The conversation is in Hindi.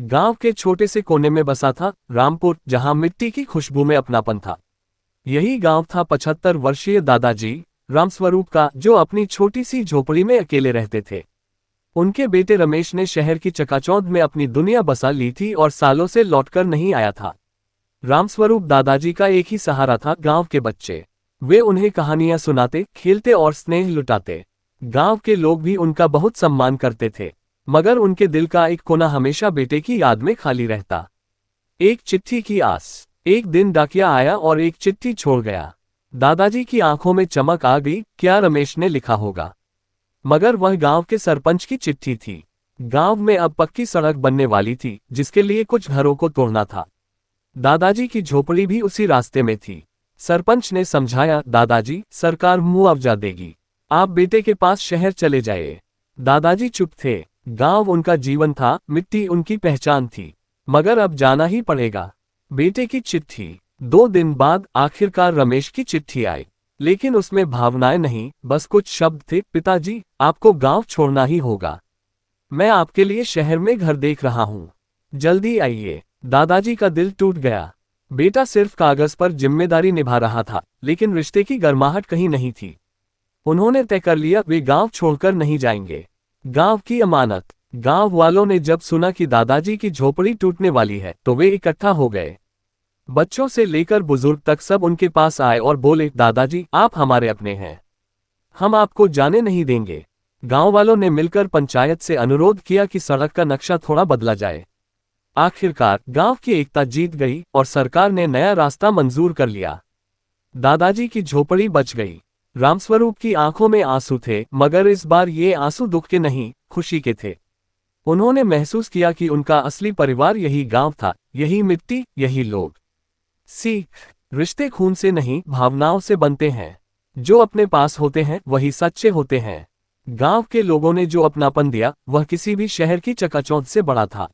गांव के छोटे से कोने में बसा था रामपुर, जहां मिट्टी की खुशबू में अपनापन था। यही गांव था 75 वर्षीय दादाजी रामस्वरूप का, जो अपनी छोटी सी झोपड़ी में अकेले रहते थे। उनके बेटे रमेश ने शहर की चकाचौंध में अपनी दुनिया बसा ली थी और सालों से लौटकर नहीं आया था। रामस्वरूप दादाजी का एक ही सहारा था, गांव के बच्चे। वे उन्हें कहानियां सुनाते, खेलते और स्नेह लुटाते। गांव के लोग भी उनका बहुत सम्मान करते थे, मगर उनके दिल का एक कोना हमेशा बेटे की याद में खाली रहता। एक चिट्ठी की आस। एक दिन डाकिया आया और एक चिट्ठी छोड़ गया। दादाजी की आंखों में चमक आ गई। क्या रमेश ने लिखा होगा? मगर वह गांव के सरपंच की चिट्ठी थी। गांव में अब पक्की सड़क बनने वाली थी, जिसके लिए कुछ घरों को तोड़ना था। दादाजी की झोपड़ी भी उसी रास्ते में थी। सरपंच ने समझाया, दादाजी, सरकार मुआवजा देगी, आप बेटे के पास शहर चले जाइए। दादाजी चुप थे। गांव उनका जीवन था, मिट्टी उनकी पहचान थी। मगर अब जाना ही पड़ेगा। बेटे की चिट्ठी। 2 दिन बाद आखिरकार रमेश की चिट्ठी आई, लेकिन उसमें भावनाएं नहीं, बस कुछ शब्द थे। पिताजी, आपको गांव छोड़ना ही होगा। मैं आपके लिए शहर में घर देख रहा हूं, जल्दी आइए। दादाजी का दिल टूट गया। बेटा सिर्फ कागज पर जिम्मेदारी निभा रहा था, लेकिन रिश्ते की गर्माहट कहीं नहीं थी। उन्होंने तय कर लिया, वे गांव छोड़कर नहीं जाएंगे। गांव की अमानत। गांव वालों ने जब सुना कि दादाजी की झोपड़ी टूटने वाली है, तो वे इकट्ठा हो गए। बच्चों से लेकर बुजुर्ग तक सब उनके पास आए और बोले, दादाजी, आप हमारे अपने हैं, हम आपको जाने नहीं देंगे। गांव वालों ने मिलकर पंचायत से अनुरोध किया कि सड़क का नक्शा थोड़ा बदला जाए। आखिरकार गांव की एकता जीत गई और सरकार ने नया रास्ता मंजूर कर लिया। दादाजी की झोपड़ी बच गई। रामस्वरूप की आंखों में आंसू थे, मगर इस बार ये आंसू दुख के नहीं, खुशी के थे। उन्होंने महसूस किया कि उनका असली परिवार यही गांव था, यही मिट्टी, यही लोग। सीख। रिश्ते खून से नहीं, भावनाओं से बनते हैं। जो अपने पास होते हैं वही सच्चे होते हैं। गांव के लोगों ने जो अपनापन दिया, वह किसी भी शहर की चकाचौंध से बड़ा था।